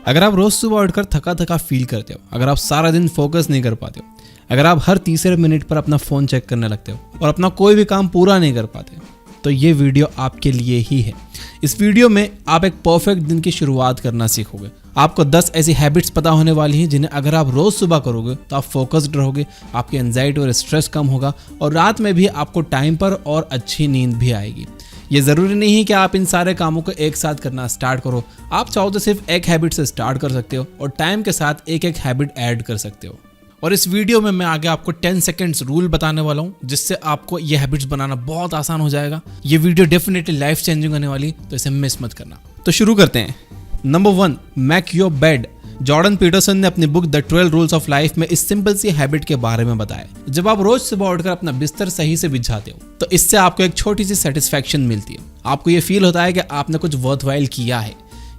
अगर आप रोज सुबह उठकर थका थका फील करते हो, अगर आप सारा दिन फोकस नहीं कर पाते हो, अगर आप हर तीसरे मिनट पर अपना फ़ोन चेक करने लगते हो और अपना कोई भी काम पूरा नहीं कर पाते, तो ये वीडियो आपके लिए ही है। इस वीडियो में आप एक परफेक्ट दिन की शुरुआत करना सीखोगे। आपको 10 ऐसी हैबिट्स पता होने वाली हैं जिन्हें अगर आप रोज़ सुबह करोगे तो आप फोकस्ड रहोगे, आपकी एंजाइटी और स्ट्रेस कम होगा और रात में भी आपको टाइम पर और अच्छी नींद भी आएगी। ये ज़रूरी नहीं है कि आप इन सारे कामों को एक साथ करना स्टार्ट करो। आप चाहो तो सिर्फ एक हैबिट से स्टार्ट कर सकते हो और टाइम के साथ एक एक हैबिट ऐड कर सकते हो। और इस वीडियो में मैं आगे आपको 10 सेकंड्स रूल बताने वाला हूँ, जिससे आपको ये हैबिट्स बनाना बहुत आसान हो जाएगा। ये वीडियो डेफिनेटली लाइफ चेंजिंग होने वाली, तो इसे मिस मत करना। तो शुरू करते हैं। Number 1, make your bed. Jordan Peterson ने अपनी book the 12 rules of life में इस सिंपल सी हैबिट के बारे में बताया। जब आप रोज सुबह उठकर अपना बिस्तर सही से बिछाते हो तो इससे आपको एक छोटी सी सेटिस्फैक्शन मिलती है। आपको ये फील होता है कि आपने कुछ वर्थवाइल किया है।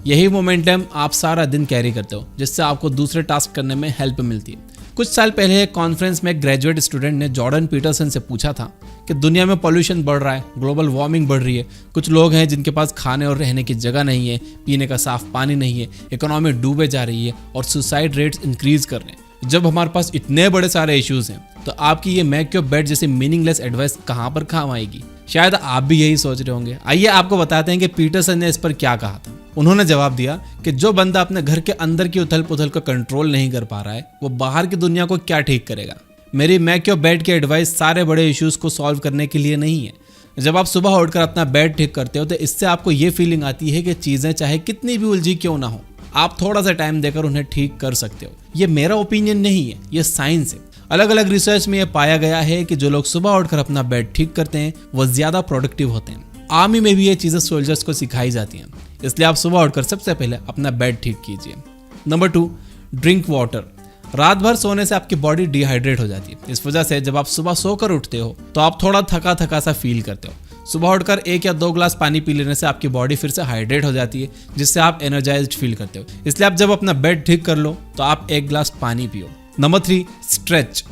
यही मोमेंटम आप सारा दिन कैरी करते हो, जिससे आपको दूसरे टास्क करने में हेल्प मिलती है। कुछ साल पहले एक कॉन्फ्रेंस में एक ग्रेजुएट स्टूडेंट ने जॉर्डन पीटरसन से पूछा था कि दुनिया में पॉल्यूशन बढ़ रहा है, ग्लोबल वार्मिंग बढ़ रही है, कुछ लोग हैं जिनके पास खाने और रहने की जगह नहीं है, पीने का साफ पानी नहीं है, इकोनॉमी डूबे जा रही है और सुसाइड रेट्स इंक्रीज कर रहे हैं। जब हमारे पास इतने बड़े सारे इश्यूज हैं तो आपकी ये मेक योर बेड जैसी मीनिंगलेस एडवाइस कहाँ पर काम आएगी? शायद आप भी यही सोच रहे होंगे। आइए आपको बताते हैं कि पीटरसन ने इस पर क्या कहा था। उन्होंने जवाब दिया कि जो बंदा अपने घर के अंदर की उथल पुथल को कंट्रोल नहीं कर पा रहा है, वो बाहर की दुनिया को क्या ठीक करेगा। मेरी मेक योर बेड की एडवाइस सारे बड़े इश्यूज को सॉल्व करने के लिए नहीं है। जब आप सुबह उठकर अपना बेड ठीक करते हो तो इससे आपको ये फीलिंग आती है कि चीजें चाहे कितनी भी उलझी क्यों ना हो, आप थोड़ा सा टाइम देकर उन्हें ठीक कर सकते हो। ये मेरा ओपिनियन नहीं है, ये साइंस है। अलग अलग रिसर्च में यह पाया गया है कि जो लोग सुबह उठकर अपना बेड ठीक करते हैं वो ज्यादा प्रोडक्टिव होते हैं। आर्मी में भी ये चीजें सोल्जर्स को सिखाई जाती हैं, इसलिए आप सुबह उठकर सबसे पहले अपना बेड ठीक कीजिए। Number 2, drink water. रात भर सोने से आपकी बॉडी डिहाइड्रेट हो जाती है। इस वजह से जब आप सुबह सोकर उठते हो तो आप थोड़ा थका थका सा फील करते हो। सुबह उठकर 1 या 2 ग्लास पानी पी लेने से आपकी बॉडी फिर से हाइड्रेट हो जाती है, जिससे आप एनर्जाइज्ड फील करते हो। इसलिए आप जब अपना बेड ठीक कर लो तो आप 1 ग्लास पानी पियो। Number 3, stretch.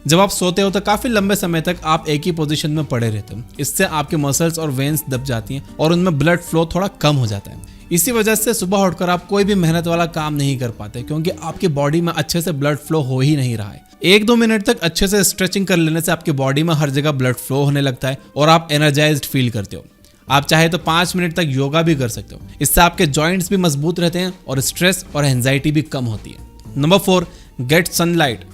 जब आप सोते हो तो काफी लंबे समय तक आप एक ही पोजीशन में पड़े रहते हो। इससे आपके मसल्स और वेन्स दब जाती हैं और उनमें ब्लड फ्लो थोड़ा कम हो जाता है। इसी वजह से सुबह उठकर आप कोई भी मेहनत वाला काम नहीं कर पाते, क्योंकि आपकी बॉडी में अच्छे से ब्लड फ्लो हो ही नहीं रहा है। 1-2 मिनट तक अच्छे से स्ट्रेचिंग कर लेने से आपकी बॉडी में हर जगह ब्लड फ्लो होने लगता है और आप एनर्जाइज्ड फील करते हो। आप चाहे तो 5 मिनट तक योगा भी कर सकते हो। इससे आपके जॉइंट्स भी मजबूत रहते हैं और स्ट्रेस और एंजाइटी भी कम होती है। Number 4, get sunlight.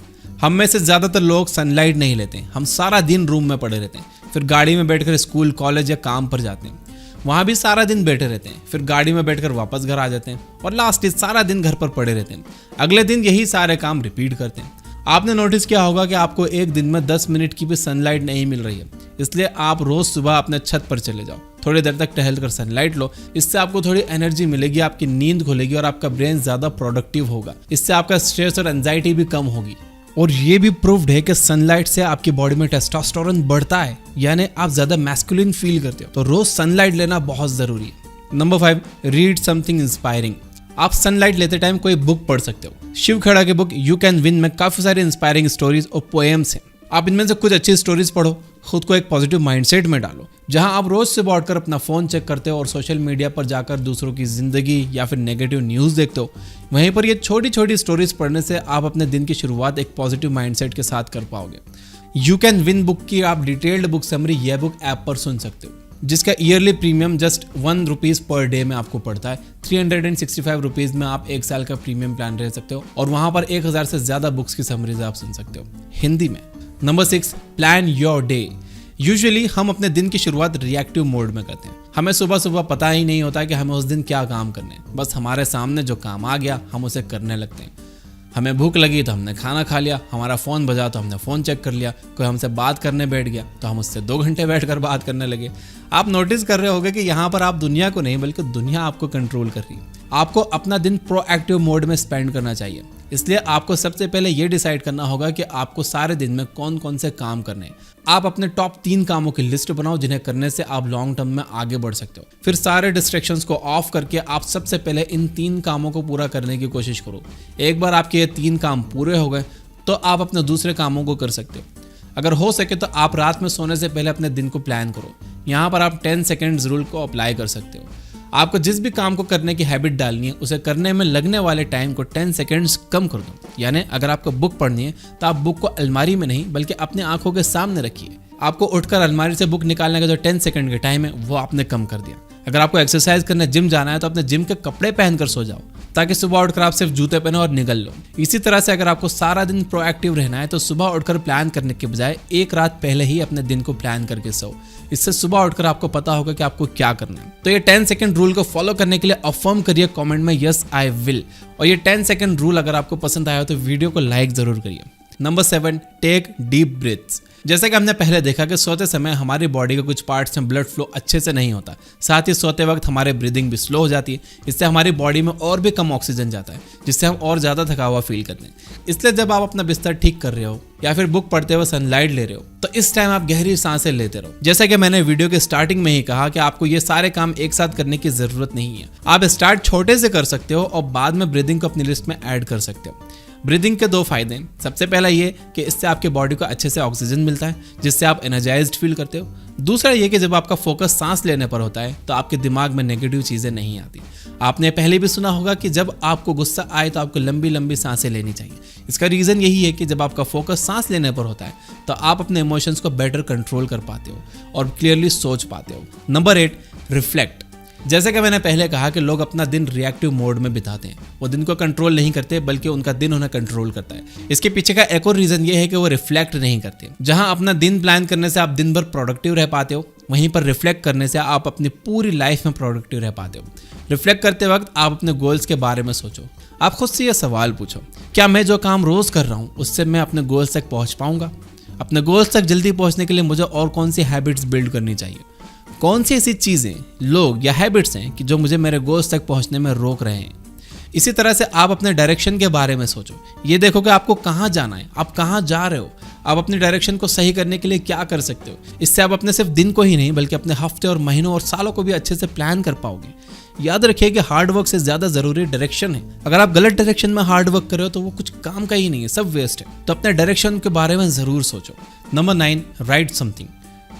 हम में से ज्यादातर लोग सनलाइट नहीं लेते। हम सारा दिन रूम में पड़े रहते हैं, फिर गाड़ी में बैठकर स्कूल, कॉलेज या काम पर जाते हैं, वहां भी सारा दिन बैठे रहते हैं, फिर गाड़ी में बैठकर वापस घर आ जाते हैं और लास्ट सारा दिन घर पर पड़े रहते हैं। अगले दिन यही सारे काम रिपीट करते हैं। आपने नोटिस किया होगा कि आपको एक दिन में 10 मिनट की भी सनलाइट नहीं मिल रही है। इसलिए आप रोज सुबह अपने छत पर चले जाओ, थोड़ी देर तक टहल कर सनलाइट लो। इससे आपको थोड़ी एनर्जी मिलेगी, आपकी नींद खुलेगी और आपका ब्रेन ज्यादा प्रोडक्टिव होगा। इससे आपका स्ट्रेस और एंजाइटी भी कम होगी। और ये भी प्रूव्ड है कि सनलाइट से आपकी बॉडी में टेस्टोस्टेरोन बढ़ता है, यानी आप ज्यादा मैस्कुलिन फील करते हो। तो रोज सनलाइट लेना बहुत जरूरी है। Number 5, read something inspiring. आप सनलाइट लेते टाइम कोई बुक पढ़ सकते हो। शिव खेड़ा की बुक यू कैन विन में काफी सारी इंस्पायरिंग स्टोरीज और पोएम्स हैं। आप इनमें से कुछ अच्छी स्टोरीज पढ़ो, खुद को एक पॉजिटिव माइंडसेट में डालो। जहां आप रोज से उठकर अपना फोन चेक करते हो और सोशल मीडिया पर जाकर दूसरों की जिंदगी या फिर नेगेटिव न्यूज देखते हो, वहीं पर ये छोटी छोटी स्टोरीज पढ़ने से आप अपने दिन की शुरुआत एक पॉजिटिव माइंडसेट के साथ कर पाओगे। यू कैन विन बुक की आप डिटेल्ड बुक समरी ये बुक ऐप पर सुन सकते हो, जिसका yearly premium just 1 rupees per day में आपको पड़ता है। 365 रुपीज में आप 1 साल का प्रीमियम प्लान रह सकते हो और वहां पर 1000 से ज्यादा बुक्स की समरीज आप सुन सकते हो हिंदी में। Number 6, plan your day. Usually हम अपने दिन की शुरुआत रिएक्टिव मोड में करते हैं। हमें सुबह सुबह पता ही नहीं होता कि हमें उस दिन क्या काम करने हैं। बस हमारे सामने जो काम आ गया हम उसे करने लगते हैं। हमें भूख लगी तो हमने खाना खा लिया, हमारा फ़ोन बजा तो हमने फ़ोन चेक कर लिया, कोई हमसे बात करने बैठ गया तो हम उससे 2 घंटे बैठकर बात करने लगे। आप नोटिस कर रहे होंगे कि यहाँ पर आप दुनिया को नहीं बल्कि दुनिया आपको कंट्रोल कर रही है। आपको अपना दिन प्रोएक्टिव मोड में स्पेंड करना चाहिए। इसलिए आपको सबसे पहले ये डिसाइड करना होगा कि आपको सारे दिन में कौन कौन से काम करने हैं। आप अपने टॉप 3 कामों की लिस्ट बनाओ जिन्हें करने से आप लॉन्ग टर्म में आगे बढ़ सकते हो। फिर सारे डिस्ट्रैक्शंस को ऑफ करके आप सबसे पहले इन 3 कामों को पूरा करने की कोशिश करो। एक बार आपके ये 3 काम पूरे हो गए तो आप अपने दूसरे कामों को कर सकते हो। अगर हो सके तो आप रात में सोने से पहले अपने दिन को प्लान करो। यहाँ पर आप 10 सेकेंड्स रूल को अप्लाई कर सकते हो। आपको जिस भी काम को करने की हैबिट डालनी है उसे करने में लगने वाले टाइम को 10 सेकेंड्स कम कर दो। यानी अगर आपको बुक पढ़नी है तो आप बुक को अलमारी में नहीं बल्कि अपने आंखों के सामने रखिए। आपको उठकर अलमारी से बुक निकालने का जो 10 सेकंड का टाइम है वो आपने कम कर दिया। अगर आपको एक्सरसाइज करने जिम जाना है तो अपने जिम के कपड़े पहनकर सो जाओ ताकि सुबह उठकर आप सिर्फ जूते पहनो और निकल लो। इसी तरह से अगर आपको सारा दिन प्रोएक्टिव रहना है तो सुबह उठकर प्लान करने के बजाय एक रात पहले ही अपने दिन को प्लान करके सो। इससे सुबह उठकर आपको पता होगा कि आपको क्या करना है। तो ये 10 सेकंड रूल को फॉलो करने के लिए अफर्म करिए कमेंट में यस आई विल। और ये 10 सेकंड रूल अगर आपको पसंद आया तो वीडियो को लाइक जरूर करिए। Number 7, take deep breaths. जैसे कि हमने पहले देखा कि सोते समय हमारी बॉडी के कुछ पार्ट्स में ब्लड फ्लो अच्छे से नहीं होता, साथ ही सोते वक्त हमारे ब्रीदिंग भी स्लो हो जाती है। इससे हमारी बॉडी में और भी कम ऑक्सीजन जाता है जिससे हम और ज़्यादा थका हुआ फील करते हैं। इसलिए जब आप अपना बिस्तर ठीक कर रहे हो या फिर बुक पढ़ते हुए सनलाइट ले रहे हो तो इस टाइम आप गहरी सांसें लेते रहो। जैसा कि मैंने वीडियो के स्टार्टिंग में ही कहा कि आपको ये सारे काम एक साथ करने की जरूरत नहीं है। आप स्टार्ट छोटे से कर सकते हो और बाद में ब्रीदिंग को अपनी लिस्ट में ऐड कर सकते हो। ब्रीदिंग के 2 फायदे हैं। सबसे पहला ये कि इससे आपके बॉडी को अच्छे से ऑक्सीजन मिलता है जिससे आप एनर्जाइज्ड फील करते हो। दूसरा ये कि जब आपका फोकस सांस लेने पर होता है तो आपके दिमाग में नेगेटिव चीज़ें नहीं आती। आपने पहले भी सुना होगा कि जब आपको गुस्सा आए तो आपको लंबी लंबी सांसें लेनी चाहिए। इसका रीज़न यही है कि जब आपका फोकस सांस लेने पर होता है तो आप अपने इमोशंस को बेटर कंट्रोल कर पाते हो और क्लियरली सोच पाते हो। Number 8, reflect. जैसे कि मैंने पहले कहा कि लोग अपना दिन रिएक्टिव मोड में बिताते हैं। वो दिन को कंट्रोल नहीं करते बल्कि उनका दिन उन्हें कंट्रोल करता है। इसके पीछे का एक और रीज़न ये है कि वो रिफ्लेक्ट नहीं करते। जहां अपना दिन प्लान करने से आप दिन भर प्रोडक्टिव रह पाते हो, वहीं पर रिफ्लेक्ट करने से आप अपनी पूरी लाइफ में प्रोडक्टिव रह पाते हो। रिफ्लेक्ट करते वक्त आप अपने गोल्स के बारे में सोचो। आप खुद से ये सवाल पूछो, क्या मैं जो काम रोज़ कर रहा हूँ उससे मैं अपने गोल्स तक पहुँच पाऊँगा? अपने गोल्स तक जल्दी पहुँचने के लिए मुझे और कौन सी हैबिट्स बिल्ड करनी चाहिए? कौन सी ऐसी चीज़ें, लोग या हैबिट्स हैं कि जो मुझे मेरे गोल्स तक पहुंचने में रोक रहे हैं? इसी तरह से आप अपने डायरेक्शन के बारे में सोचो। ये देखो कि आपको कहाँ जाना है, आप कहाँ जा रहे हो, आप अपनी डायरेक्शन को सही करने के लिए क्या कर सकते हो। इससे आप अपने सिर्फ दिन को ही नहीं बल्कि अपने हफ्ते और महीनों और सालों को भी अच्छे से प्लान कर पाओगे। याद रखिए कि हार्ड वर्क से ज़्यादा ज़रूरी डायरेक्शन है। अगर आप गलत डायरेक्शन में हार्ड वर्क कर रहे हो तो वो कुछ काम का ही नहीं है, सब वेस्ट है। तो अपने डायरेक्शन के बारे में ज़रूर सोचो। Number 9, right something.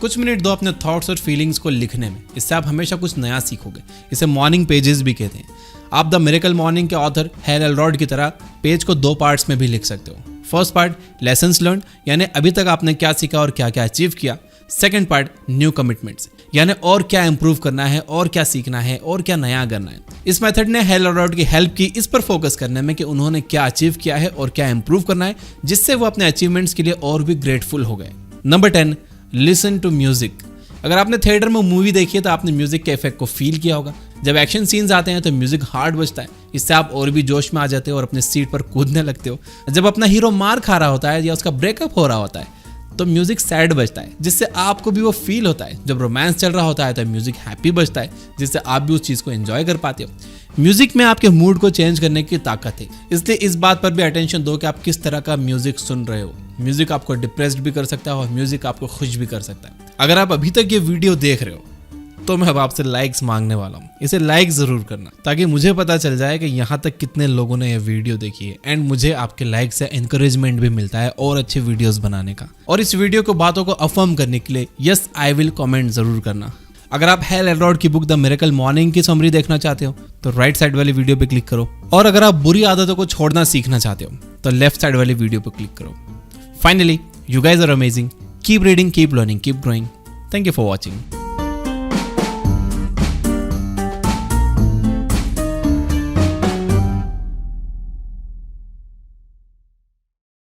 कुछ मिनट दो अपने थॉट्स और फीलिंग्स को लिखने में। इससे आप हमेशा कुछ नया सीखोगे। इसे मॉर्निंग पेजेस भी कहते हैं। आप द मिरेकल मॉर्निंग के ऑथर हैल एलरॉड की तरह पेज को 2 पार्ट्स में भी लिख सकते हो। फर्स्ट पार्ट लेसन्स लर्न, यानी अभी तक आपने क्या सीखा और क्या क्या अचीव किया। सेकंड पार्ट न्यू कमिटमेंट्स, यानी और क्या इंप्रूव करना है और क्या सीखना है और क्या नया करना है। इस मेथड ने हैल एलरॉड की हेल्प की इस पर फोकस करने में कि उन्होंने क्या अचीव किया है और क्या इंप्रूव करना है, जिससे वो अपने अचीवमेंट्स के लिए और भी ग्रेटफुल हो गए। Number 10, listen to music. अगर आपने थिएटर में मूवी देखी है तो आपने म्यूजिक के इफेक्ट को फील किया होगा। जब एक्शन सीन्स आते हैं तो म्यूजिक हार्ड बजता है। इससे आप और भी जोश में आ जाते हो और अपने सीट पर कूदने लगते हो। जब अपना हीरो मार खा रहा होता है या उसका ब्रेकअप हो रहा होता है तो म्यूजिक सैड बजता है, जिससे आपको भी वो फील होता है। जब रोमांस चल रहा होता है तो म्यूजिक हैप्पी बजता है, जिससे आप भी उस चीज़ को एंजॉय कर पाते हो। म्यूजिक में आपके मूड को चेंज करने की ताकत है, इसलिए इस बात पर भी अटेंशन दो कि आप किस तरह का म्यूजिक सुन रहे हो। म्यूजिक आपको डिप्रेस्ड भी कर सकता है और म्यूजिक आपको खुश भी कर सकता है। अगर आप अभी तक ये वीडियो देख रहे हो तो मैं अब आपसे लाइक्स मांगने वाला हूँ। इसे लाइक जरूर करना ताकि मुझे पता चल जाए कि यहाँ तक कितने लोगों ने ये वीडियो देखी है। एंड मुझे आपके लाइक से एनकरेजमेंट भी मिलता है और अच्छे वीडियोस बनाने का। और इस वीडियो को बातों को अफर्म करने के लिए यस आई विल कमेंट जरूर करना। अगर आप हैल एलरॉड की बुक द मिरेकल मॉर्निंग की समरी देखना चाहते हो तो राइट साइड वाली वीडियो पे क्लिक करो। और अगर आप बुरी आदतों को छोड़ना सीखना चाहते हो तो लेफ्ट साइड वाली वीडियो पे क्लिक करो। Finally, you guys are amazing. Keep reading, keep learning, keep growing. Thank you for watching.